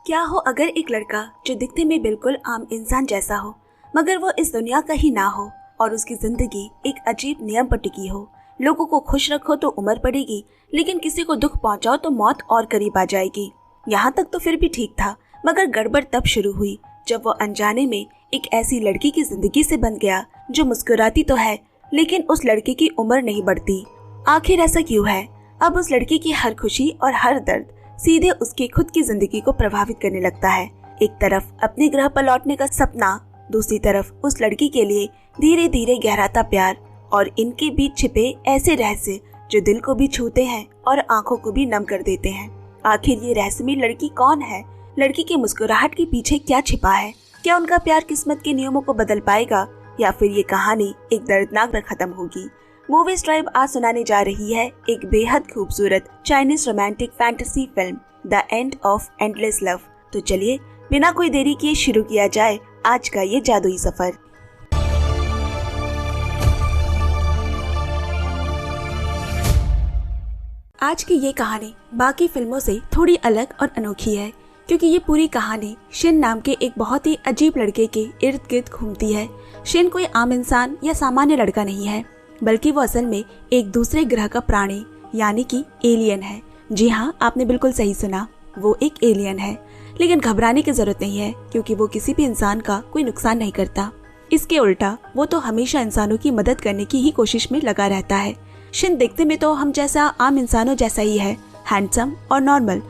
क्या हो अगर एक लड़का जो दिखने में बिल्कुल आम इंसान जैसा हो, मगर वो इस दुनिया का ही ना हो और उसकी जिंदगी एक अजीब नियम पर टिकी हो। लोगों को खुश रखो तो उम्र पड़ेगी, लेकिन किसी को दुख पहुंचाओ तो मौत और करीब आ जाएगी। यहाँ तक तो फिर भी ठीक था, मगर गड़बड़ तब शुरू हुई जब वो अनजाने में एक ऐसी लड़की की जिंदगी से बन गया जो मुस्कुराती तो है, लेकिन उस लड़के की उम्र नहीं बढ़ती। आखिर ऐसा क्यों है? अब उस लड़की की हर खुशी और हर दर्द सीधे उसकी खुद की जिंदगी को प्रभावित करने लगता है। एक तरफ अपने ग्रह पर लौटने का सपना, दूसरी तरफ उस लड़की के लिए धीरे धीरे गहराता प्यार और इनके बीच छिपे ऐसे रहस्य जो दिल को भी छूते हैं और आंखों को भी नम कर देते हैं। आखिर ये रहस्यमयी लड़की कौन है? लड़की की मुस्कुराहट के पीछे क्या छिपा है? क्या उनका प्यार किस्मत के नियमों को बदल पाएगा या फिर ये कहानी एक दर्दनाक पर खत्म होगी? मूवीज ट्राइब आज सुनाने जा रही है एक बेहद खूबसूरत Chinese romantic fantasy film the end of endless love. तो चलिए बिना कोई देरी किए शुरू किया जाए आज का ये जादुई सफर। आज की ये कहानी बाकी फिल्मों से थोड़ी अलग और अनोखी है, क्योंकि ये पूरी कहानी शिन नाम के एक बहुत ही अजीब लड़के के इर्द गिर्द घूमती है। शिन कोई आम इंसान या सामान्य लड़का नहीं है, बल्कि वो असल में एक दूसरे ग्रह का प्राणी यानी कि एलियन है। जी हाँ, आपने बिल्कुल सही सुना, वो एक एलियन है। लेकिन घबराने की जरूरत नहीं है, क्योंकि वो किसी भी इंसान का कोई नुकसान नहीं करता। इसके उल्टा वो तो हमेशा इंसानों की मदद करने की ही कोशिश में लगा रहता है। शिन देखने में तो हम जैसा आम इंसानों जैसा ही है, हैंडसम और नॉर्मल,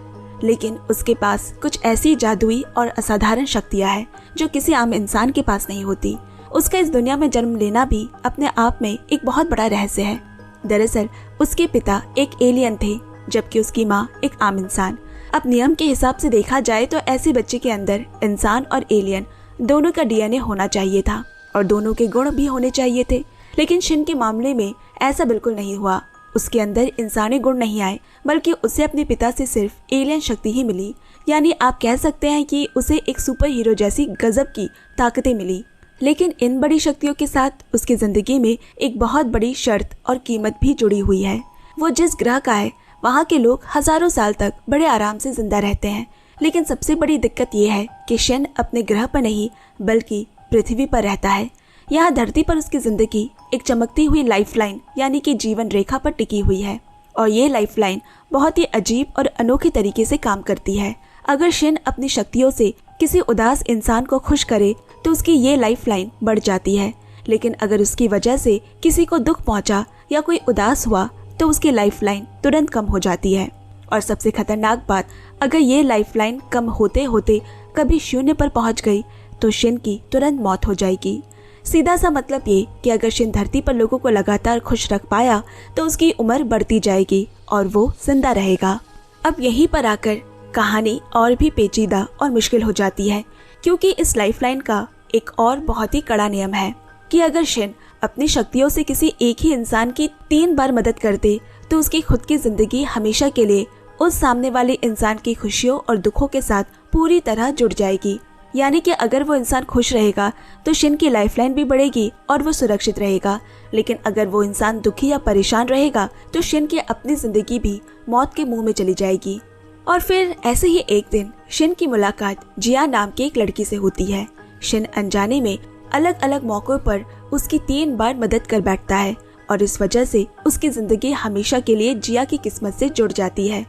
लेकिन उसके पास कुछ ऐसी जादुई और असाधारण शक्तियाँ हैं जो किसी आम इंसान के पास नहीं होती। उसका इस दुनिया में जन्म लेना भी अपने आप में एक बहुत बड़ा रहस्य है। दरअसल उसके पिता एक एलियन थे, जबकि उसकी माँ एक आम इंसान। अब नियम के हिसाब से देखा जाए तो ऐसे बच्चे के अंदर इंसान और एलियन दोनों का डीएनए होना चाहिए था और दोनों के गुण भी होने चाहिए थे। लेकिन शिन के मामले में ऐसा बिल्कुल नहीं हुआ। उसके अंदर इंसानी गुण नहीं आए, बल्कि उसे अपने पिता से सिर्फ एलियन शक्ति ही मिली। यानी आप कह सकते हैं कि उसे एक सुपर हीरो जैसी गजब की ताकतें मिली। लेकिन इन बड़ी शक्तियों के साथ उसकी जिंदगी में एक बहुत बड़ी शर्त और कीमत भी जुड़ी हुई है। वो जिस ग्रह का है वहाँ के लोग हजारों साल तक बड़े आराम से जिंदा रहते हैं, लेकिन सबसे बड़ी दिक्कत ये है कि शिन अपने ग्रह पर नहीं बल्कि पृथ्वी पर रहता है। यहाँ धरती पर उसकी जिंदगी एक चमकती हुई लाइफलाइन यानी कि जीवन रेखा पर टिकी हुई है, और ये लाइफलाइन बहुत ही अजीब और अनोखे तरीके से काम करती है। अगर शिन अपनी शक्तियों से किसी उदास इंसान को खुश करे तो उसकी ये लाइफलाइन बढ़ जाती है, लेकिन अगर उसकी वजह से किसी को दुख पहुंचा या कोई उदास हुआ तो उसकी लाइफलाइन तुरंत कम हो जाती है। और सबसे खतरनाक बात, अगर ये लाइफलाइन कम होते होते कभी शून्य पर पहुंच गई तो शिन की तुरंत मौत हो जाएगी। सीधा सा मतलब ये कि अगर शिन धरती पर लोगों को लगातार खुश रख पाया तो उसकी उम्र बढ़ती जाएगी और वो जिंदा रहेगा। अब यहीं पर आकर कहानी और भी पेचीदा और मुश्किल हो जाती है, क्योंकि इस लाइफलाइन का एक और बहुत ही कड़ा नियम है कि अगर शिन अपनी शक्तियों से किसी एक ही इंसान की 3 बार मदद कर दे तो उसकी खुद की जिंदगी हमेशा के लिए उस सामने वाले इंसान की खुशियों और दुखों के साथ पूरी तरह जुड़ जाएगी। यानी कि अगर वो इंसान खुश रहेगा तो शिन की लाइफलाइन भी बढ़ेगी और वो सुरक्षित रहेगा, लेकिन अगर वो इंसान दुखी या परेशान रहेगा तो शिन की अपनी जिंदगी भी मौत के मुंह में चली जाएगी। और फिर ऐसे ही एक दिन शिन की मुलाकात जिया नाम की एक लड़की से होती है। शिन अनजाने में अलग अलग मौकों पर उसकी 3 बार मदद कर बैठता है और इस वजह से उसकी जिंदगी हमेशा के लिए जिया की किस्मत से जुड़ जाती है।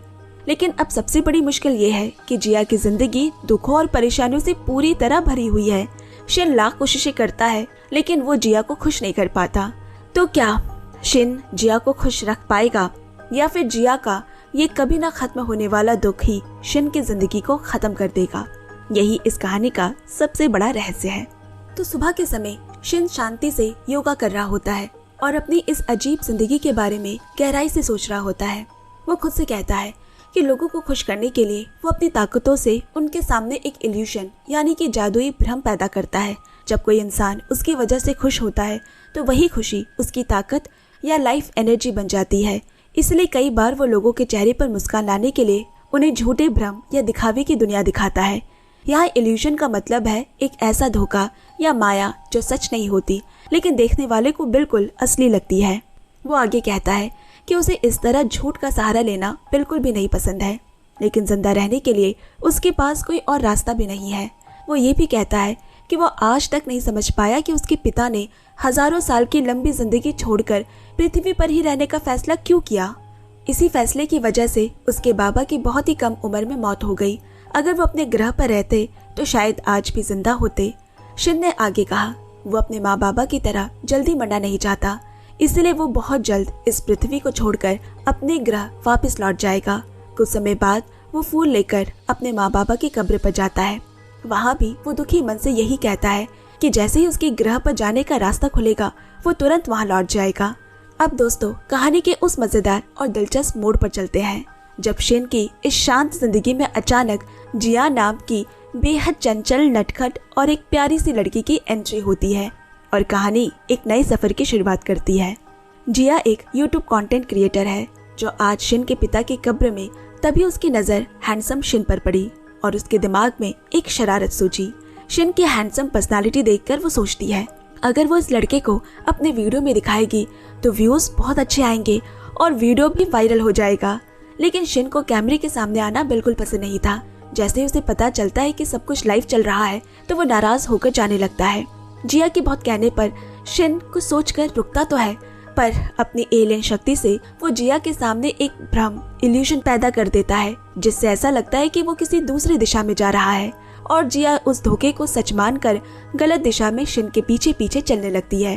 लेकिन अब सबसे बड़ी मुश्किल ये है कि जिया की जिंदगी दुखों और परेशानियों से पूरी तरह भरी हुई है। शिन लाख कोशिशें करता है, लेकिन वो जिया को खुश नहीं कर पाता। तो क्या शिन जिया को खुश रख पाएगा, या फिर जिया का ये कभी ना खत्म होने वाला दुख ही शिन की जिंदगी को खत्म कर देगा? यही इस कहानी का सबसे बड़ा रहस्य है। तो सुबह के समय शिन शांति से योगा कर रहा होता है और अपनी इस अजीब जिंदगी के बारे में गहराई से सोच रहा होता है। वो खुद से कहता है कि लोगों को खुश करने के लिए वो अपनी ताकतों से उनके सामने एक इल्यूशन यानी कि जादुई भ्रम पैदा करता है। जब कोई इंसान उसकी वजह से खुश होता है तो वही खुशी उसकी ताकत या लाइफ एनर्जी बन जाती है। इसलिए कई बार वो लोगों के चेहरे पर मुस्कान लाने के लिए उन्हें झूठे भ्रम या दिखावे की दुनिया दिखाता है। यहाँ इल्यूशन का मतलब है एक ऐसा धोखा या माया जो सच नहीं होती, लेकिन देखने वाले को बिल्कुल असली लगती है। वो आगे कहता है कि उसे इस तरह झूठ का सहारा लेना बिल्कुल भी नहीं पसंद है। लेकिन जिंदा रहने के लिए उसके पास कोई और रास्ता भी नहीं है। वो ये भी कहता है कि वो आज तक नहीं समझ पाया कि उसके पिता ने हजारों साल की लंबी जिंदगी छोड़कर पृथ्वी पर ही रहने का फैसला क्यों किया। इसी फैसले की वजह से उसके बाबा की बहुत ही कम उम्र में मौत हो गई। अगर वो अपने ग्रह पर रहते तो शायद आज भी जिंदा होते। शिन ने आगे कहा, वो अपने माँ बाबा की तरह जल्दी मरना नहीं चाहता, इसलिए वो बहुत जल्द इस पृथ्वी को छोड़कर अपने ग्रह वापस लौट जाएगा। कुछ समय बाद वो फूल लेकर अपने माँ बाबा की कब्र पर जाता है। वहाँ भी वो दुखी मन से यही कहता है कि जैसे ही उसके ग्रह पर जाने का रास्ता खुलेगा वो तुरंत वहाँ लौट जाएगा। अब दोस्तों, कहानी के उस मजेदार और दिलचस्प मोड़ पर चलते हैं जब शिन की इस शांत जिंदगी में अचानक जिया नाम की बेहद चंचल, नटखट और एक प्यारी सी लड़की की एंट्री होती है और कहानी एक नए सफर की शुरुआत करती है। जिया एक यूट्यूब कंटेंट क्रिएटर है जो आज शिन के पिता की कब्र में तभी उसकी नजर हैंडसम शिन पर पड़ी और उसके दिमाग में एक शरारत सूझी। शिन की हैंडसम पर्सनालिटी देखकर वो सोचती है अगर वो इस लड़के को अपने वीडियो में दिखाएगी तो व्यूज बहुत अच्छे आएंगे और वीडियो भी वायरल हो जाएगा। लेकिन शिन को कैमरे के सामने आना बिल्कुल पसंद नहीं था। जैसे ही उसे पता चलता है कि सब कुछ लाइव चल रहा है तो वो नाराज होकर जाने लगता है। जिया के बहुत कहने पर शिन कुछ सोचकर रुकता तो है, पर अपनी एलियन शक्ति से वो जिया के सामने एक भ्रम, इल्यूशन पैदा कर देता है जिससे ऐसा लगता है कि वो किसी दूसरी दिशा में जा रहा है और जिया उस धोखे को सच मानकर गलत दिशा में शिन के पीछे पीछे चलने लगती है।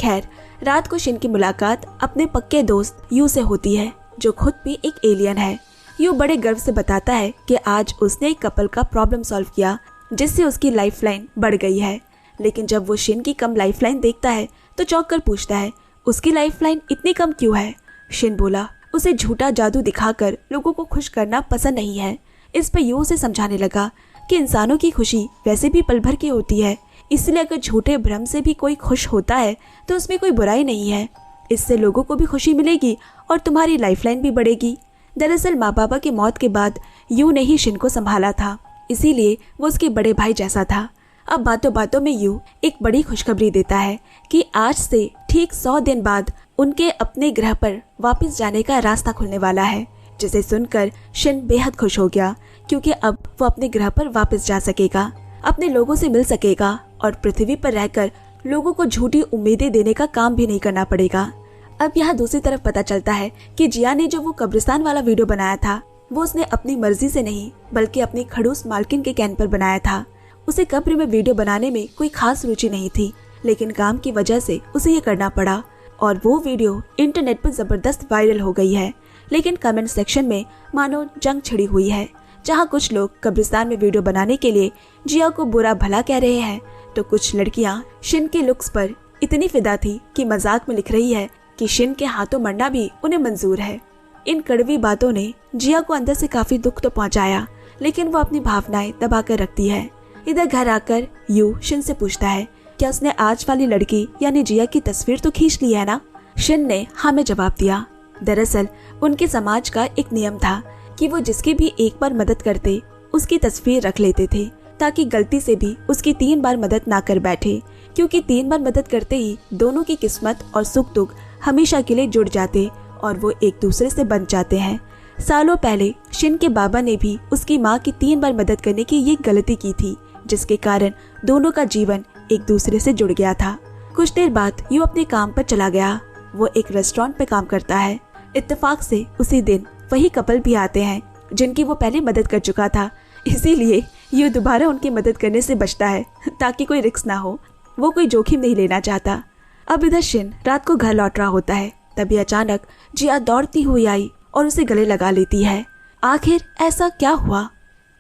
खैर, रात को शिन की मुलाकात अपने पक्के दोस्त यू से होती है जो खुद भी एक एलियन है। यू बड़े गर्व से बताता है कि आज उसने एक कपल का प्रॉब्लम सॉल्व किया जिससे उसकी लाइफलाइन बढ़ गई है। लेकिन जब वो शिन की कम लाइफलाइन देखता है तो चौंक कर पूछता है, उसकी लाइफलाइन इतनी कम क्यों है? शिन बोला, उसे झूठा जादू दिखाकर लोगों को खुश करना पसंद नहीं है। इस पर यू उसे समझाने लगा कि इंसानों की खुशी वैसे भी पल भर की होती है, इसलिए अगर झूठे भ्रम से भी कोई खुश होता है तो उसमें कोई बुराई नहीं है। इससे लोगों को भी खुशी मिलेगी और तुम्हारी लाइफलाइन भी बढ़ेगी। दरअसल माँ बाबा की मौत के बाद यू ने ही शिन को संभाला था, इसीलिए वो उसके बड़े भाई जैसा था। अब बातों बातों में यू एक बड़ी खुशखबरी देता है कि आज से ठीक 100 दिन बाद उनके अपने ग्रह पर वापस जाने का रास्ता खुलने वाला है, जिसे सुनकर शिन बेहद खुश हो गया क्योंकि अब वो अपने ग्रह पर वापस जा सकेगा, अपने लोगों से मिल सकेगा और पृथ्वी पर रहकर लोगों को झूठी उम्मीदें देने का काम भी नहीं करना पड़ेगा। अब यहाँ दूसरी तरफ पता चलता है कि जिया ने जो वो कब्रिस्तान वाला वीडियो बनाया था वो उसने अपनी मर्जी से नहीं बल्कि अपनी खड़ूस मालकिन के कहने पर बनाया था। उसे कब्र में वीडियो बनाने में कोई खास रुचि नहीं थी, लेकिन काम की वजह से उसे ये करना पड़ा और वो वीडियो इंटरनेट पर जबरदस्त वायरल हो गई है। लेकिन कमेंट सेक्शन में मानो जंग छिड़ी हुई है, जहाँ कुछ लोग कब्रिस्तान में वीडियो बनाने के लिए जिया को बुरा भला कह रहे हैं तो कुछ लड़कियां शिन के लुक्स पर इतनी फिदा थी कि मजाक में लिख रही है कि शिन के हाथों मरना भी उन्हें मंजूर है। इन कड़वी बातों ने जिया को अंदर से काफी दुख तो पहुंचाया, लेकिन वो अपनी भावनाएं दबा कर रखती है। इधर घर आकर यू शिन से पूछता है, क्या उसने आज वाली लड़की यानी जिया की तस्वीर तो खींच ली है ना? शिन ने हाँ में जवाब दिया। दरअसल उनके समाज का एक नियम था कि वो जिसकी भी एक बार मदद करते उसकी तस्वीर रख लेते थे ताकि गलती से भी उसकी 3 बार मदद ना कर बैठे, क्योंकि 3 बार मदद करते ही दोनों की किस्मत और सुख दुख हमेशा के लिए जुड़ जाते और वो एक दूसरे से बंध जाते हैं। सालों पहले शिन के बाबा ने भी उसकी माँ की 3 बार मदद करने की ये गलती की थी, जिसके कारण दोनों का जीवन एक दूसरे से जुड़ गया था। कुछ देर बाद यू अपने काम पर चला गया। वो एक रेस्टोरेंट पे काम करता है। इत्तेफाक से उसी दिन वही कपल भी आते हैं जिनकी वो पहले मदद कर चुका था, इसीलिए यू दोबारा उनकी मदद करने से बचता है ताकि कोई रिस्क ना हो। वो कोई जोखिम नहीं लेना चाहता। अब इधर शिन रात को घर लौट रहा होता है, तभी अचानक जिया दौड़ती हुई आई और उसे गले लगा लेती है। आखिर ऐसा क्या हुआ?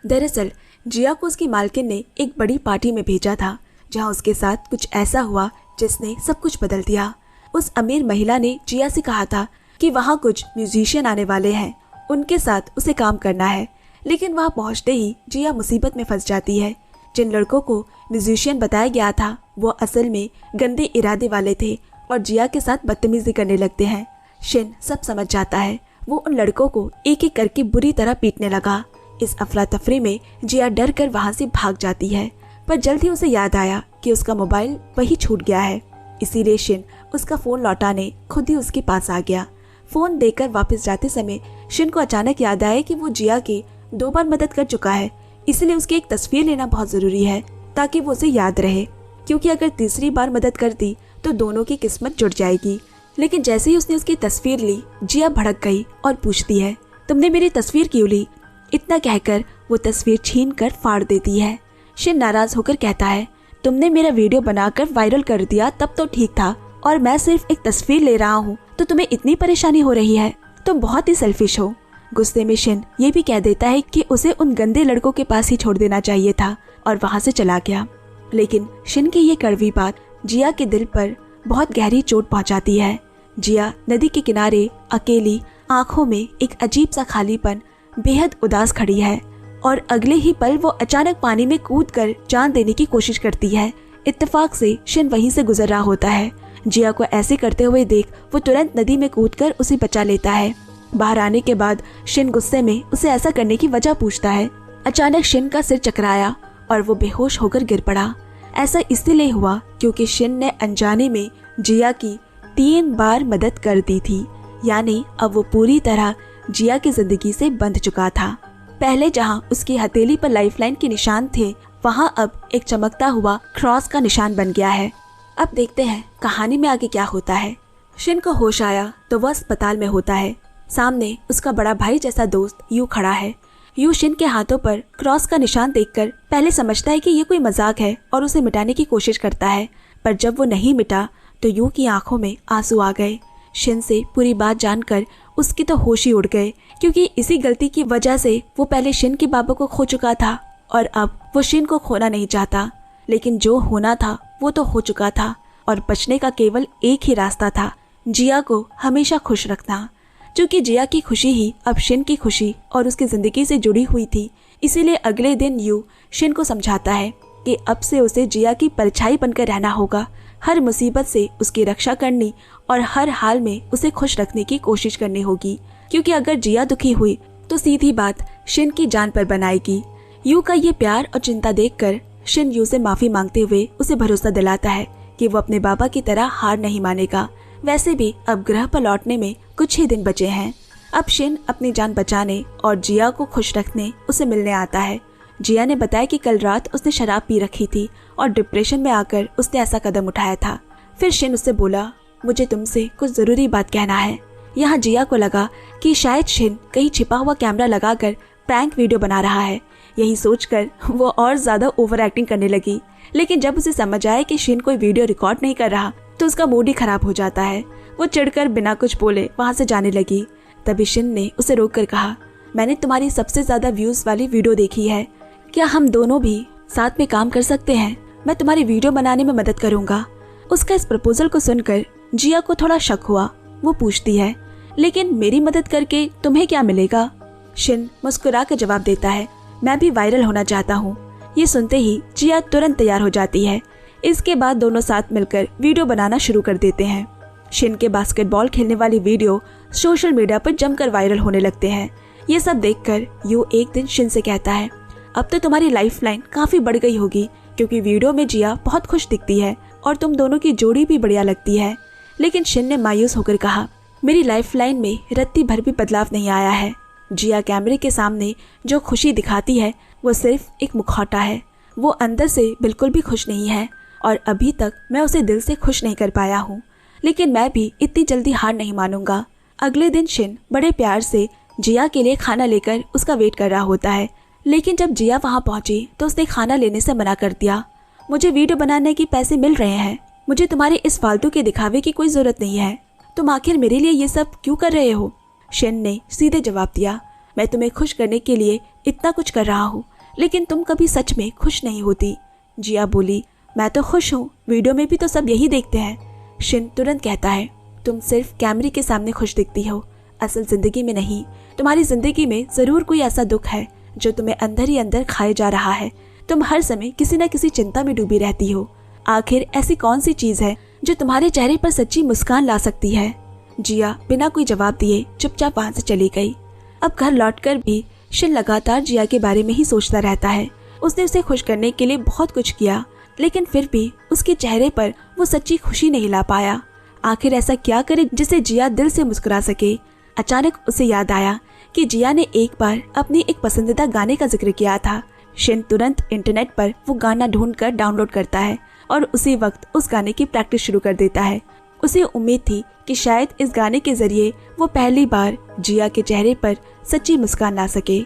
दरअसल जिया को उसकी मालकिन ने एक बड़ी पार्टी में भेजा था, जहां उसके साथ कुछ ऐसा हुआ जिसने सब कुछ बदल दिया। उस अमीर महिला ने जिया से कहा था कि वहां कुछ म्यूजिशियन आने वाले हैं, उनके साथ उसे काम करना है। लेकिन वहां पहुंचते ही जिया मुसीबत में फंस जाती है। जिन लड़कों को म्यूजिशियन बताया गया था वो असल में गंदे इरादे वाले थे और जिया के साथ बदतमीजी करने लगते हैं। शिन सब समझ जाता है। वो उन लड़कों को एक एक करके बुरी तरह पीटने लगा। इस अफरा तफरी में जिया डर कर वहां से भाग जाती है, पर जल्द ही उसे याद आया कि उसका मोबाइल वही छूट गया है। इसीलिए शिन उसका फोन लौटाने खुद ही उसके पास आ गया। फोन देकर वापस जाते समय शिन को अचानक याद आया कि वो जिया के 2 बार मदद कर चुका है, इसलिए उसकी एक तस्वीर लेना बहुत जरूरी है ताकि वो उसे याद रहे, क्योंकि अगर तीसरी बार मदद कर दी तो दोनों की किस्मत जुड़ जाएगी। लेकिन जैसे ही उसने उसकी तस्वीर ली, जिया भड़क गई और पूछती है, तुमने मेरी तस्वीर क्यों ली? इतना कहकर वो तस्वीर छीन कर फाड़ देती है। शिन नाराज होकर कहता है, तुमने मेरा वीडियो बनाकर वायरल कर दिया तब तो ठीक था, और मैं सिर्फ एक तस्वीर ले रहा हूँ तो तुम्हें इतनी परेशानी हो रही है, तुम बहुत ही सेल्फिश हो। गुस्से में शिन ये भी कह देता है कि उसे उन गंदे लड़कों के पास ही छोड़ देना चाहिए था और वहाँ से चला गया। लेकिन शिन की ये कड़वी बात जिया के दिल पर बहुत गहरी चोट पहुंचाती है। जिया नदी के किनारे अकेली, आंखों में एक अजीब सा खालीपन, बेहद उदास खड़ी है और अगले ही पल वो अचानक पानी में कूदकर जान देने की कोशिश करती है। इत्तेफाक से शिन वहीं से गुजर रहा होता है। जिया को ऐसे करते हुए देख वो तुरंत नदी में कूदकर उसे बचा लेता है। बाहर आने के बाद शिन गुस्से में उसे ऐसा करने की वजह पूछता है। अचानक शिन का सिर चकराया और वो बेहोश होकर गिर पड़ा। ऐसा इसलिए हुआ क्योंकि शिन ने अनजाने में जिया की 3 बार मदद कर दी थी, यानी अब वो पूरी तरह जिया की जिंदगी से बंध चुका था। पहले जहां उसकी हथेली पर लाइफलाइन के निशान थे, वहां अब एक चमकता हुआ क्रॉस का निशान बन गया है। अब देखते हैं कहानी में आगे क्या होता है। शिन को होश आया तो वह अस्पताल में होता है। सामने उसका बड़ा भाई जैसा दोस्त यू खड़ा है। यू शिन के हाथों पर क्रॉस का निशान देखकर पहले समझता है कि ये कोई मजाक है और उसे मिटाने की कोशिश करता है, पर जब वो नहीं मिटा तो यू की आंखों में आंसू आ गए। शिन से पूरी बात जानकर उसके तो होश ही उड़ गए, क्योंकि इसी गलती की वजह से वो पहले शिन के बाबा को खो चुका था और अब वो शिन को खोना नहीं चाहता। लेकिन जो होना था वो तो हो चुका था और बचने का केवल एक ही रास्ता था, जिया को हमेशा खुश रखना। क्योंकि जिया की खुशी ही अब शिन की खुशी और उसकी जिंदगी से जुड़ी हुई थी, इसीलिए अगले दिन यू शिन को समझाता है कि अब से उसे जिया की परछाई बनकर रहना होगा, हर मुसीबत से उसकी रक्षा करनी और हर हाल में उसे खुश रखने की कोशिश करनी होगी, क्योंकि अगर जिया दुखी हुई तो सीधी बात शिन की जान पर बनाएगी। यू का ये प्यार और चिंता देखकर शिन यू से माफी मांगते हुए उसे भरोसा दिलाता है कि वो अपने बाबा की तरह हार नहीं मानेगा। वैसे भी अब ग्रह पर लौटने में कुछ ही दिन बचे हैं। अब शिन अपनी जान बचाने और जिया को खुश रखने उसे मिलने आता है। जिया ने बताया कि कल रात उसने शराब पी रखी थी और डिप्रेशन में आकर उसने ऐसा कदम उठाया था। फिर शिन उससे बोला, मुझे तुमसे कुछ जरूरी बात कहना है। यहाँ जिया को लगा कि शायद शिन कहीं छिपा हुआ कैमरा लगाकर प्रैंक वीडियो बना रहा है। यही सोचकर वो और ज्यादा ओवर एक्टिंग करने लगी। लेकिन जब उसे समझ आया कि शिन कोई वीडियो रिकॉर्ड नहीं कर रहा तो उसका मूड ही खराब हो जाता है। वो चिढ़कर बिना कुछ बोले वहाँ से जाने लगी। तभी शिन ने उसे रोककर कहा, मैंने तुम्हारी सबसे ज्यादा व्यूज वाली वीडियो देखी है, क्या हम दोनों भी साथ में काम कर सकते हैं? मैं तुम्हारी वीडियो बनाने में मदद करूंगा। उसका इस प्रपोजल को सुनकर जिया को थोड़ा शक हुआ। वो पूछती है, लेकिन मेरी मदद करके तुम्हें क्या मिलेगा? शिन मुस्कुरा कर जवाब देता है, मैं भी वायरल होना चाहता हूँ। ये सुनते ही जिया तुरंत तैयार हो जाती है। इसके बाद दोनों साथ मिलकर वीडियो बनाना शुरू कर देते हैं। शिन के बास्केटबॉल खेलने वाली वीडियो सोशल मीडिया पर जमकर वायरल होने लगते हैं। ये सब देखकर यू एक दिन शिन से कहता है, अब तो तुम्हारी लाइफलाइन काफी बढ़ गई होगी, क्योंकि वीडियो में जिया बहुत खुश दिखती है और तुम दोनों की जोड़ी भी बढ़िया लगती है। लेकिन शिन ने मायूस होकर कहा, मेरी लाइफलाइन में रत्ती भर भी बदलाव नहीं आया है। जिया कैमरे के सामने जो खुशी दिखाती है वो सिर्फ एक मुखौटा है। वो अंदर से बिल्कुल भी खुश नहीं है और अभी तक मैं उसे दिल से खुश नहीं कर पाया हूँ। लेकिन मैं भी इतनी जल्दी हार नहीं मानूंगा। अगले दिन शिन बड़े प्यार से जिया के लिए खाना लेकर उसका वेट कर रहा होता है। लेकिन जब जिया वहाँ पहुंची तो उसने खाना लेने से मना कर दिया। मुझे वीडियो बनाने के पैसे मिल रहे हैं, मुझे तुम्हारे इस फालतू के दिखावे की कोई जरूरत नहीं है। तुम आखिर मेरे लिए ये सब क्यों कर रहे हो? शिन ने सीधे जवाब दिया, मैं तुम्हें खुश करने के लिए इतना कुछ कर रहा हूँ, लेकिन तुम कभी सच में खुश नहीं होती। जिया बोली, मैं तो खुश हूँ, वीडियो में भी तो सब यही देखते हैं। शिन तुरंत कहता है, तुम सिर्फ कैमरे के सामने खुश दिखती हो, असल जिंदगी में नहीं। तुम्हारी जिंदगी में जरूर कोई ऐसा दुख है जो तुम्हें अंदर ही अंदर खाए जा रहा है। तुम हर समय किसी न किसी चिंता में डूबी रहती हो। आखिर ऐसी कौन सी चीज है जो तुम्हारे चेहरे पर सच्ची मुस्कान ला सकती है? जिया बिना कोई जवाब दिए चुपचाप वहां से चली गई। अब घर लौटकर भी शिन लगातार जिया के बारे में ही सोचता रहता है। उसने उसे खुश करने के लिए बहुत कुछ किया, लेकिन फिर भी उसके चेहरे पर वो सच्ची खुशी नहीं ला पाया। आखिर ऐसा क्या करे जिसे जिया दिल से मुस्कुरा सके? अचानक उसे याद आया कि जिया ने एक बार अपनी एक पसंदीदा गाने का जिक्र किया था। शिन तुरंत इंटरनेट पर वो गाना ढूंढकर डाउनलोड करता है और उसी वक्त उस गाने की प्रैक्टिस शुरू कर देता है। उसे उम्मीद थी कि शायद इस गाने के जरिए वो पहली बार जिया के चेहरे पर सच्ची मुस्कान ला सके।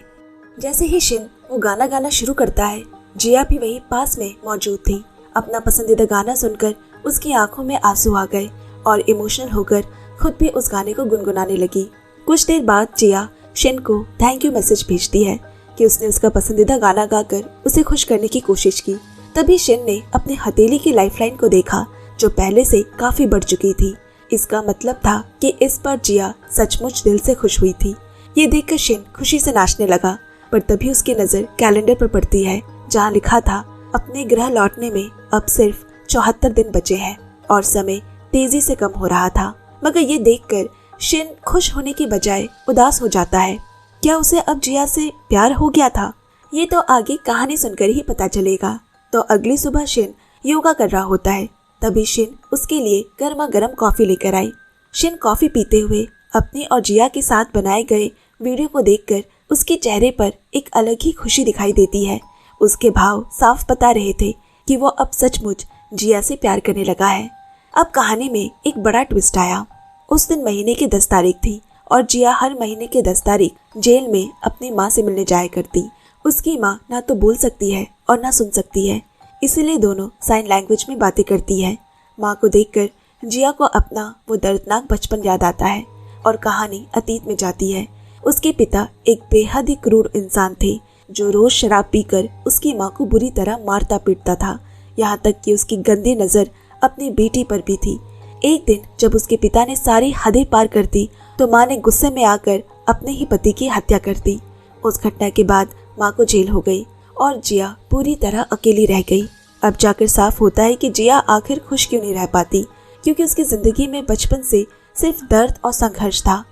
जैसे ही शिन वो गाना गाना शुरू करता है, जिया भी वहीं पास में मौजूद थी। अपना पसंदीदा गाना सुनकर उसकी आंखों में आंसू आ गए और इमोशनल होकर खुद भी उस गाने को गुनगुनाने लगी। कुछ देर बाद जिया शिन को थैंक यू मैसेज भेजती है कि उसने उसका पसंदीदा गाना गाकर उसे खुश करने की कोशिश की। तभी शिन ने अपने हथेली की लाइफलाइन को देखा जो पहले से काफी बढ़ चुकी थी। इसका मतलब था कि इस बार जिया सचमुच दिल से खुश हुई थी। ये देखकर शिन खुशी से नाचने लगा, पर तभी उसकी नजर कैलेंडर पर पड़ती है जहाँ लिखा था अपने ग्रह लौटने में अब सिर्फ 74 दिन बचे हैं और समय तेजी से कम हो रहा था। मगर ये देखकर शिन खुश होने की बजाय उदास हो जाता है। क्या उसे अब जिया से प्यार हो गया था? ये तो आगे कहानी सुनकर ही पता चलेगा। तो अगली सुबह शिन योगा कर रहा होता है। तभी शिन उसके लिए गर्मा गर्म कॉफी लेकर आई। शिन कॉफी पीते हुए अपनी और जिया के साथ बनाए गए वीडियो को देखकर उसके चेहरे पर एक अलग ही खुशी दिखाई देती है। उसके भाव साफ बता रहे थे कि वो अब सचमुच जिया से प्यार करने लगा है। अब कहानी में एक बड़ा ट्विस्ट आया। उस दिन महीने की 10 तारीख थी और जिया हर महीने की 10 तारीख जेल में अपनी माँ से मिलने जाया करती। उसकी माँ ना तो बोल सकती है और ना सुन सकती है, इसीलिए दोनों साइन लैंग्वेज में बातें करती है। माँ को देखकर जिया को अपना वो दर्दनाक बचपन याद आता है और कहानी अतीत में जाती है। उसके पिता एक बेहद ही क्रूर इंसान थे जो रोज शराब पीकर उसकी माँ को बुरी तरह मारता पीटता था। यहाँ तक कि उसकी गंदी नजर अपनी बेटी पर भी थी। एक दिन जब उसके पिता ने सारी हदें पार कर दी तो माँ ने गुस्से में आकर अपने ही पति की हत्या कर दी। उस घटना के बाद माँ को जेल हो गई और जिया पूरी तरह अकेली रह गई। अब जाकर साफ होता है कि जिया आखिर खुश क्यों नहीं रह पाती, क्योंकि उसकी जिंदगी में बचपन से सिर्फ दर्द और संघर्ष था।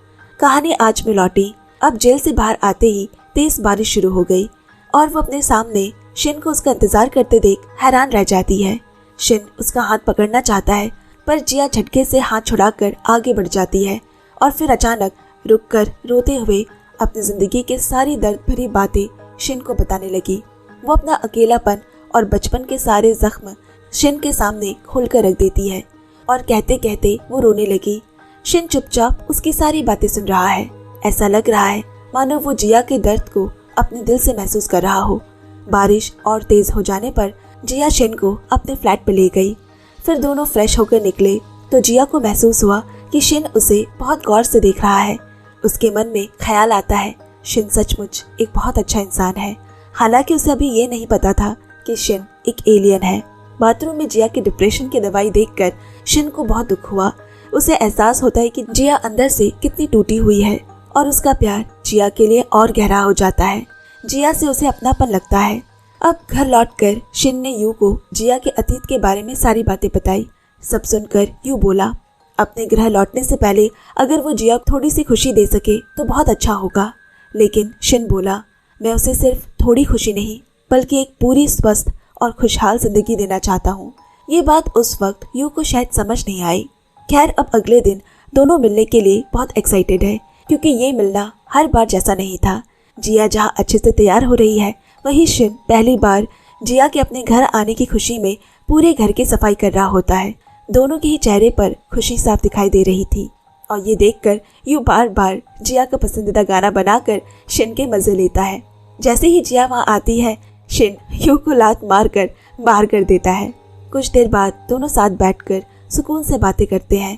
कहानी आज में लौटी। अब जेल से बाहर आते ही तेज बारिश शुरू हो गई और वो अपने सामने शिन को उसका इंतजार करते देख हैरान रह जाती है। शिन उसका हाथ पकड़ना चाहता है पर जिया झटके से हाथ छुड़ाकर आगे बढ़ जाती है और फिर अचानक रुककर रोते हुए अपनी जिंदगी के सारी दर्द भरी बातें शिन को बताने लगी। वो अपना अकेलापन और बचपन के सारे जख्म शिन के सामने खोलकर रख देती है और कहते कहते वो रोने लगी। शिन चुपचाप उसकी सारी बातें सुन रहा है। ऐसा लग रहा है मानो वो जिया के दर्द को अपने दिल से महसूस कर रहा हो। बारिश और तेज हो जाने पर जिया शिन को अपने फ्लैट पर ले गई। फिर दोनों फ्रेश होकर निकले तो जिया को महसूस हुआ कि शिन उसे बहुत गौर से देख रहा है। उसके मन में ख्याल आता है शिन सचमुच एक बहुत अच्छा इंसान है। हालांकि उसे अभी ये नहीं पता था कि शिन एक एलियन है। बाथरूम में जिया के डिप्रेशन की दवाई देखकर शिन को बहुत दुख हुआ। उसे एहसास होता है कि जिया अंदर से कितनी टूटी हुई है और उसका प्यार जिया के लिए और गहरा हो जाता है। जिया से उसे अपनापन लगता है। अब घर लौटकर शिन ने यू को जिया के अतीत के बारे में सारी बातें बताई। सब सुनकर यू बोला अपने ग्रह लौटने से पहले अगर वो जिया को थोड़ी सी खुशी दे सके तो बहुत अच्छा होगा। लेकिन शिन बोला मैं उसे सिर्फ थोड़ी खुशी नहीं बल्कि एक पूरी स्वस्थ और खुशहाल जिंदगी देना चाहता हूँ। ये बात उस वक्त यू को शायद समझ नहीं आई। खैर अब अगले दिन दोनों मिलने के लिए बहुत एक्साइटेड है क्योंकि ये मिलना हर बार जैसा नहीं था। जिया जहाँ अच्छे से तैयार हो रही है वहीं शिन पहली बार जिया के अपने घर आने की खुशी में पूरे घर की सफाई कर रहा होता है। दोनों के ही चेहरे पर खुशी साफ दिखाई दे रही थी और ये देखकर यू बार बार जिया का पसंदीदा गाना बनाकर शिन के मजे लेता है। जैसे ही जिया वहाँ आती है शिन यू को लात मारकर बाहर कर देता है। कुछ देर बाद दोनों साथ बैठकर सुकून से बातें करते हैं।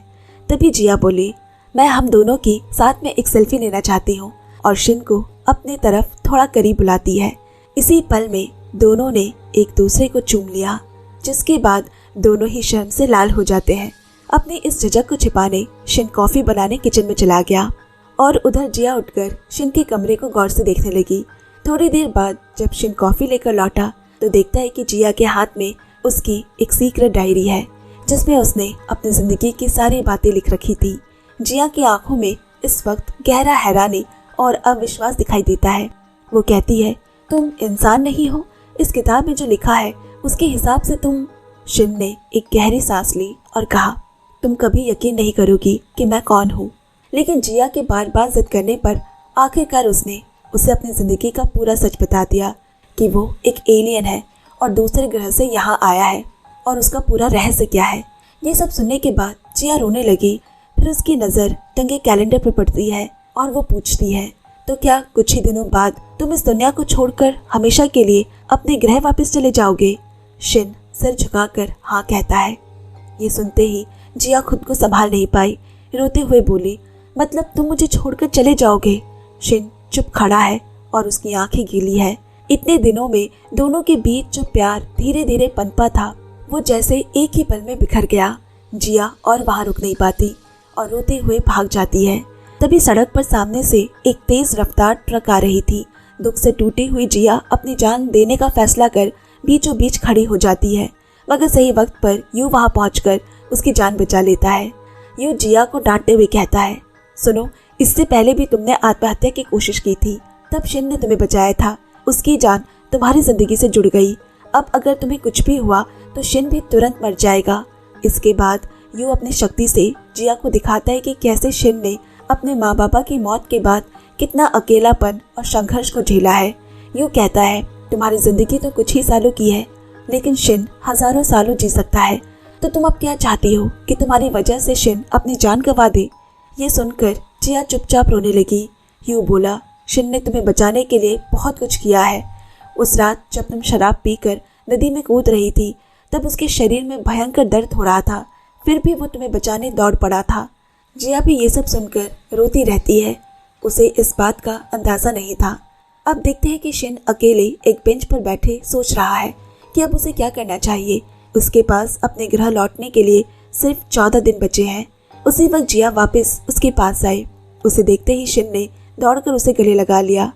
तभी जिया बोली मैं हम दोनों की साथ में एक सेल्फी लेना चाहती हूँ और शिन को अपनी तरफ थोड़ा करीब बुलाती है। इसी पल में दोनों ने एक दूसरे को चूम लिया, जिसके बाद दोनों ही शर्म से लाल हो जाते हैं। अपनी इस झिझक को छिपाने शिन कॉफी बनाने किचन में चला गया और उधर जिया उठकर शिन के कमरे को गौर से देखने लगी। थोड़ी देर बाद जब शिन कॉफी लेकर लौटा तो देखता है कि जिया के हाथ में उसकी एक सीक्रेट डायरी है जिसमें उसने अपनी जिंदगी की सारी बातें लिख रखी थी। जिया की आंखों में इस वक्त गहरा हैरानी और अविश्वास दिखाई देता है। वो कहती है तुम इंसान नहीं हो, इस किताब में जो लिखा है उसके हिसाब से तुम। शिन ने एक गहरी सांस ली और कहा तुम कभी यकीन नहीं करोगी कि मैं कौन हूँ। लेकिन जिया के बार बार जिद करने पर आखिरकार उसने उसे अपनी जिंदगी का पूरा सच बता दिया कि वो एक एलियन है और दूसरे ग्रह से यहाँ आया है और उसका पूरा रहस्य क्या है। ये सब सुनने के बाद जिया रोने लगी। फिर उसकी नज़र टंगे कैलेंडर पर पड़ती है और वो पूछती है, तो क्या कुछ ही दिनों बाद तुम इस दुनिया को छोड़कर हमेशा के लिए अपने ग्रह वापस चले जाओगे? शिन सिर झुकाकर हाँ कहता है। ये सुनते ही जिया खुद को संभाल नहीं पाई, रोते हुए बोली, मतलब तुम मुझे छोड़कर चले जाओगे? शिन चुप खड़ा है और उसकी आंखें गीली है। इतने दिनों में दोनों के बीच जो प्यार धीरे धीरे पनपा था वो जैसे एक ही पल में बिखर गया। जिया और वहां रुक नहीं पाती और रोते हुए भाग जाती है। तभी सड़क पर सामने से एक तेज रफ्तार ट्रक आ रही थी। दुख से टूटी हुई जिया अपनी जान देने का फैसला कर बीचों बीच खड़ी हो जाती है, मगर सही वक्त पर यू वहां पहुंचकर उसकी जान बचा लेता है। यू जिया को डांटते हुए कहता है, सुनो, इससे पहले भी तुमने आत्महत्या की कोशिश की थी, तब शिन ने तुम्हें बचाया था। उसकी जान तुम्हारी जिंदगी से जुड़ गई। अब अगर तुम्हें कुछ भी हुआ तो शिन भी तुरंत मर जाएगा। इसके बाद यू अपनी शक्ति से जिया को दिखाता है कि कैसे शिन ने अपने माँ बाबा की मौत के बाद कितना अकेलापन और संघर्ष को झेला है। यू कहता है, तुम्हारी जिंदगी तो कुछ ही सालों की है, लेकिन शिन हजारों सालों जी सकता है। तो तुम अब क्या चाहती हो कि तुम्हारी वजह से शिन अपनी जान गंवा दे? ये सुनकर जिया चुपचाप रोने लगी। यू बोला, शिन ने तुम्हें बचाने के लिए बहुत कुछ किया है। उस रात जब तुम शराब पीकर नदी में कूद रही थी तब उसके शरीर में भयंकर दर्द हो रहा था, फिर भी वो तुम्हें बचाने दौड़ पड़ा था। जिया भी ये सब सुनकर रोती रहती है। उसे इस बात का अंदाजा नहीं था। अब देखते हैं कि शिन अकेले एक बेंच पर बैठे सोच रहा है कि अब उसे क्या करना चाहिए। उसके पास अपने ग्रह लौटने के लिए सिर्फ 14 दिन बचे हैं। उसी वक्त जिया वापस उसके पास आई। उसे देखते ही शिन ने दौड़कर उसे गले लगा लिया,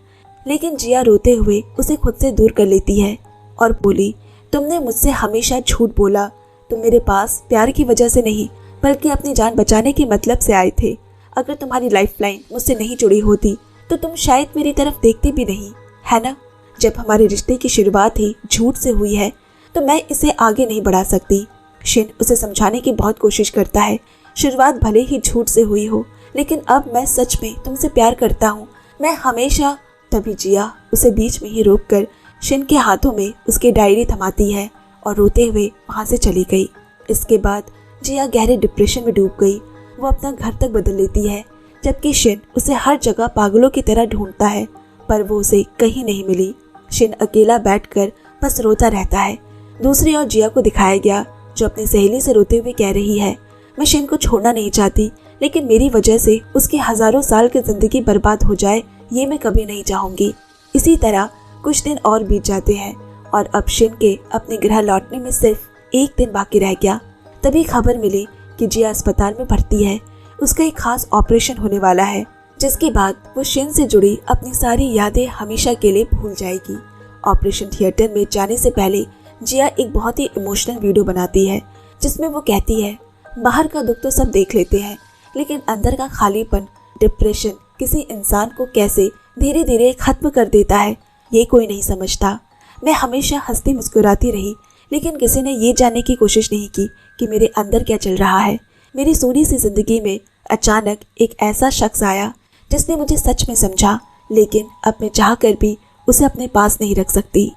लेकिन जिया रोते हुए उसे खुद से दूर कर लेती है और बोली, तुमने मुझसे हमेशा झूठ बोला। तुम मेरे पास प्यार की वजह से नहीं बल्कि अपनी जान बचाने के मतलब से आए थे। अगर तुम्हारी लाइफलाइन मुझसे नहीं जुड़ी होती तो तुम शायद मेरी तरफ देखते भी नहीं, है ना? जब हमारे रिश्ते की शुरुआत ही झूठ से हुई है तो मैं इसे आगे नहीं बढ़ा सकती। शिन उसे समझाने की बहुत कोशिश करता है, शुरुआत भले ही झूठ से हुई हो, लेकिन अब मैं सच में तुमसे प्यार करता हूँ। मैं हमेशा। तभी जिया उसे बीच में ही रोककर शिन के हाथों में उसकी डायरी थमाती है और रोते हुए वहाँ से चली गई। इसके बाद जिया गहरे डिप्रेशन में डूब गई। वो अपना घर तक बदल लेती है, जबकि शिन उसे हर जगह पागलों की तरह ढूंढता है, पर वो उसे कहीं नहीं मिली। शिन अकेला बैठकर बस रोता रहता है। दूसरी ओर जिया को दिखाया गया, जो अपनी सहेली से रोते हुए कह रही है, मैं शिन को छोड़ना नहीं चाहती, लेकिन मेरी वजह से उसकी हजारों साल की जिंदगी बर्बाद हो जाए ये मैं कभी नहीं चाहूंगी। इसी तरह कुछ दिन और बीत जाते हैं और अब शिन के अपने ग्रह लौटने में सिर्फ एक दिन बाकी रह गया। तभी खबर मिली कि जिया अस्पताल में भर्ती है। उसका एक खास ऑपरेशन होने वाला है, जिसके बाद वो शिन से जुड़ी अपनी सारी यादें हमेशा के लिए भूल जाएगी। ऑपरेशन थिएटर में जाने से पहले जिया एक बहुत ही इमोशनल वीडियो बनाती है, जिसमें वो कहती है, बाहर का दुख तो सब देख लेते हैं, लेकिन अंदर का खालीपन, डिप्रेशन किसी इंसान को कैसे धीरे धीरे खत्म कर देता है ये कोई नहीं समझता। मैं हमेशा हंसती मुस्कुराती रही, लेकिन किसी ने ये जानने की कोशिश नहीं की कि मेरे अंदर क्या चल रहा है। मेरी सोनी सी जिंदगी में अचानक एक ऐसा शख्स आया जिसने मुझे सच में समझा, लेकिन अब मैं चाह कर भी उसे अपने पास नहीं रख सकती।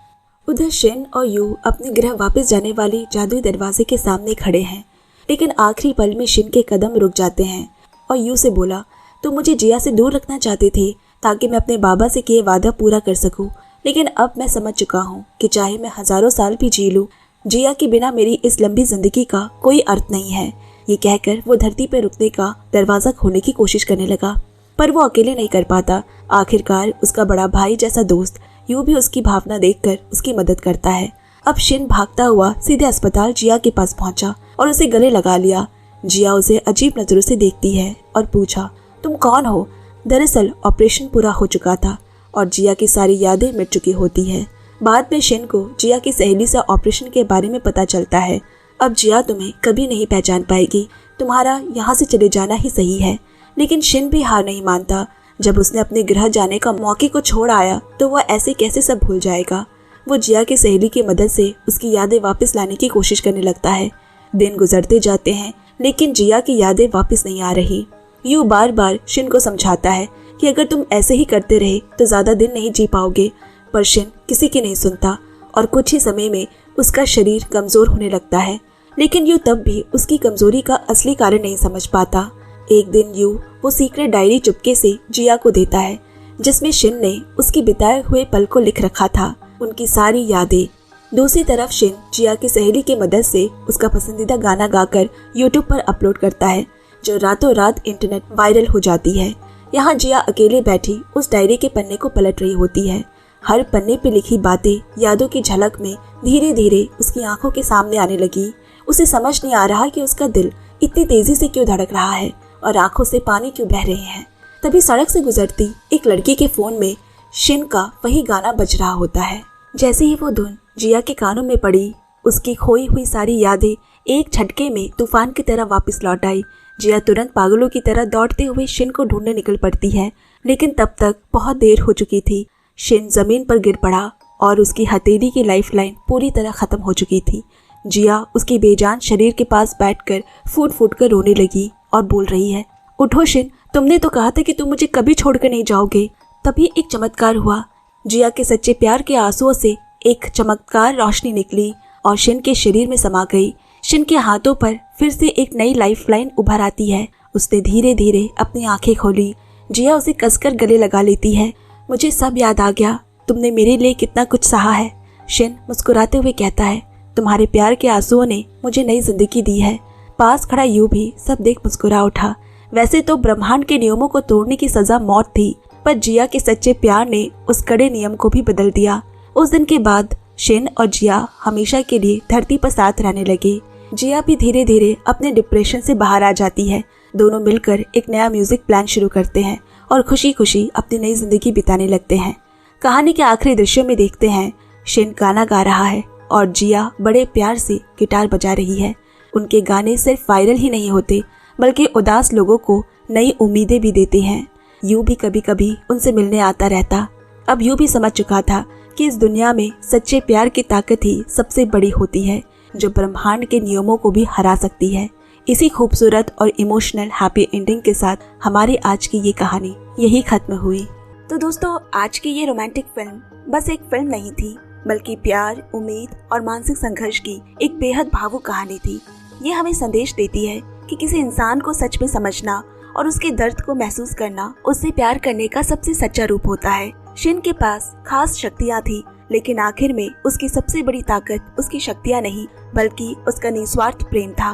उधर शिन और यू अपने ग्रह वापस जाने वाली जादुई दरवाजे के सामने खड़े हैं, लेकिन आखिरी पल में शिन के कदम रुक जाते हैं और यू से बोला, तो मुझे जिया से दूर रखना चाहते थे ताकि मैं अपने बाबा से किए वादा पूरा कर सकूं, लेकिन अब मैं समझ चुका हूँ कि चाहे मैं हजारों साल भी जी लूं, जिया के बिना मेरी इस लंबी जिंदगी का कोई अर्थ नहीं है। ये कहकर वो धरती पर रुकने का दरवाजा खोलने की कोशिश करने लगा, पर वो अकेले नहीं कर पाता। आखिरकार उसका बड़ा भाई जैसा दोस्त यू भी उसकी भावना देखकर उसकी मदद करता है। अब शिन भागता हुआ सीधे अस्पताल जिया के पास पहुंचा और उसे गले लगा लिया। जिया उसे अजीब नजरों से देखती है और पूछा, तुम कौन हो? दरअसल ऑपरेशन पूरा हो चुका था और जिया की सारी यादें मिट चुकी होती है। बाद में शिन को जिया की सहेली से ऑपरेशन के बारे में पता चलता है। अब जिया तुम्हें कभी नहीं पहचान पाएगी, तुम्हारा यहाँ से चले जाना ही सही है। लेकिन शिन भी हार नहीं मानता। जब उसने अपने ग्रह जाने का मौके को छोड़ आया तो वह ऐसे कैसे सब भूल जाएगा। वो जिया की सहेली की मदद से उसकी यादें वापस लाने की कोशिश करने लगता है। दिन गुजरते जाते हैं, लेकिन जिया की यादें वापस नहीं आ रही। यू बार बार शिन को समझाता है कि अगर तुम ऐसे ही करते रहे तो ज्यादा दिन नहीं जी पाओगे। पर शिन किसी की नहीं सुनता और कुछ ही समय में उसका शरीर कमजोर होने लगता है। लेकिन यू तब भी उसकी कमजोरी का असली कारण नहीं समझ पाता। एक दिन यू वो सीक्रेट डायरी चुपके से जिया को देता है, जिसमें शिन ने उसकी बिताए हुए पल को लिख रखा था, उनकी सारी यादें। दूसरी तरफ शिन जिया की सहेली की मदद से उसका पसंदीदा गाना गाकर यूट्यूब पर अपलोड करता है, जो रातों रात इंटरनेट वायरल हो जाती है। यहाँ जिया अकेले बैठी उस डायरी के पन्ने को पलट रही होती है। हर पन्ने पे लिखी बातें यादों की झलक में धीरे धीरे उसकी आंखों के सामने आने लगी। उसे समझ नहीं आ रहा कि उसका दिल इतनी तेजी से क्यों धड़क रहा है और आंखों से पानी क्यों बह रहे हैं। तभी सड़क से गुजरती एक लड़की के फोन में शिन का वही गाना बज रहा होता है। जैसे ही वो धुन जिया के कानों में पड़ी, उसकी खोई हुई सारी यादें एक झटके में तूफान की तरह वापस लौट आई। जिया तुरंत पागलों की तरह दौड़ते हुए शिन को ढूंढने निकल पड़ती है, लेकिन तब तक बहुत देर हो चुकी थी। शिन जमीन पर गिर पड़ा और उसकी हथेली की लाइफलाइन पूरी तरह खत्म हो चुकी थी। जिया उसकी बेजान शरीर के पास बैठकर फूट फूट कर रोने लगी और बोल रही है, उठो शिन, तुमने तो कहा था कि तुम मुझे कभी छोड़कर नहीं जाओगे। तभी एक चमत्कार हुआ। जिया के सच्चे प्यार के आंसुओं से एक चमत्कार रोशनी निकली और शिन के शरीर में समा गई। शिन के हाथों पर फिर से एक नई लाइफलाइन उभर आती है। उसने धीरे धीरे अपनी आंखें खोली। जिया उसे कसकर गले लगा लेती है। मुझे सब याद आ गया, तुमने मेरे लिए कितना कुछ सहा है। शिन मुस्कुराते हुए कहता है, तुम्हारे प्यार के आंसुओं ने मुझे नई जिंदगी दी है। पास खड़ा यू भी सब देख मुस्कुरा उठा। वैसे तो ब्रह्मांड के नियमों को तोड़ने की सजा मौत थी, पर जिया के सच्चे प्यार ने उस कड़े नियम को भी बदल दिया। उस दिन के बाद शिन और जिया हमेशा के लिए धरती पर साथ रहने लगे। जिया भी धीरे धीरे अपने डिप्रेशन से बाहर आ जाती है। दोनों मिलकर एक नया म्यूजिक प्लान शुरू करते हैं और खुशी खुशी अपनी नई जिंदगी बिताने लगते हैं। कहानी के आखिरी दृश्यों में देखते हैं शिन गाना गा रहा है और जिया बड़े प्यार से गिटार बजा रही है। उनके गाने सिर्फ वायरल ही नहीं होते, बल्कि उदास लोगों को नई उम्मीदें भी देते हैं। यू भी कभी कभी उनसे मिलने आता रहता। अब यू भी समझ चुका था कि इस दुनिया में सच्चे प्यार की ताकत ही सबसे बड़ी होती है, जो ब्रह्मांड के नियमों को भी हरा सकती है। इसी खूबसूरत और इमोशनल हैप्पी एंडिंग के साथ हमारी आज की ये कहानी यही खत्म हुई। तो दोस्तों, आज की ये रोमांटिक फिल्म बस एक फिल्म नहीं थी, बल्कि प्यार, उम्मीद और मानसिक संघर्ष की एक बेहद भावुक कहानी थी। ये हमें संदेश देती है कि किसी इंसान को सच में समझना और उसके दर्द को महसूस करना उससे प्यार करने का सबसे सच्चा रूप होता है। शिन के पास खास शक्तियाँ थी, लेकिन आखिर में उसकी सबसे बड़ी ताकत उसकी शक्तियाँ नहीं, बल्कि उसका निस्वार्थ प्रेम था।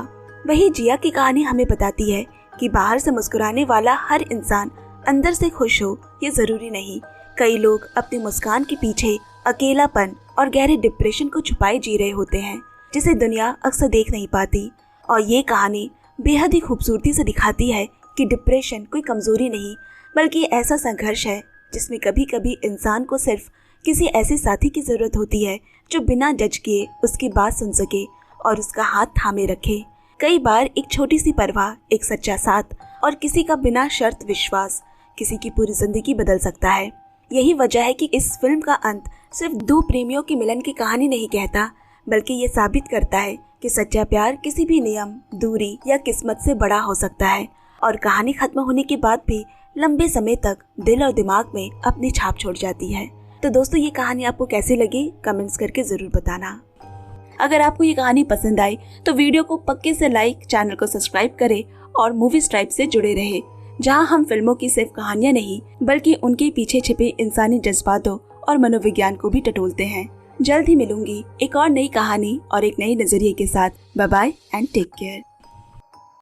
वही जिया की कहानी हमें बताती है कि बाहर से मुस्कुराने वाला हर इंसान अंदर से खुश हो ये जरूरी नहीं। कई लोग अपनी मुस्कान के पीछे अकेलापन और गहरे डिप्रेशन को छुपाए जी रहे होते हैं, जिसे दुनिया अक्सर देख नहीं पाती। और ये कहानी बेहद ही खूबसूरती से दिखाती है कि डिप्रेशन कोई कमजोरी नहीं, बल्कि ऐसा संघर्ष है जिसमें कभी कभी इंसान को सिर्फ किसी ऐसे साथी की जरूरत होती है जो बिना जज किए उसकी बात सुन सके और उसका हाथ थामे रखे। कई बार एक छोटी सी परवाह, एक सच्चा साथ और किसी का बिना शर्त विश्वास किसी की पूरी जिंदगी बदल सकता है। यही वजह है कि इस फिल्म का अंत सिर्फ दो प्रेमियों की मिलन की कहानी नहीं कहता, बल्कि ये साबित करता है कि सच्चा प्यार किसी भी नियम, दूरी या किस्मत से बड़ा हो सकता है और कहानी खत्म होने के बाद भी लंबे समय तक दिल और दिमाग में अपनी छाप छोड़ जाती है। तो दोस्तों, ये कहानी आपको कैसी लगी कमेंट्स करके जरूर बताना। अगर आपको ये कहानी पसंद आई तो वीडियो को पक्के से लाइक, चैनल को सब्सक्राइब करें और मूवी स्ट्राइप से जुड़े रहे, जहां हम फिल्मों की सिर्फ कहानियां नहीं बल्कि उनके पीछे छिपे इंसानी जज्बातों और मनोविज्ञान को भी टटोलते हैं। जल्द ही मिलूंगी एक और नई कहानी और एक नई नजरिए के साथ। Bye bye and take care.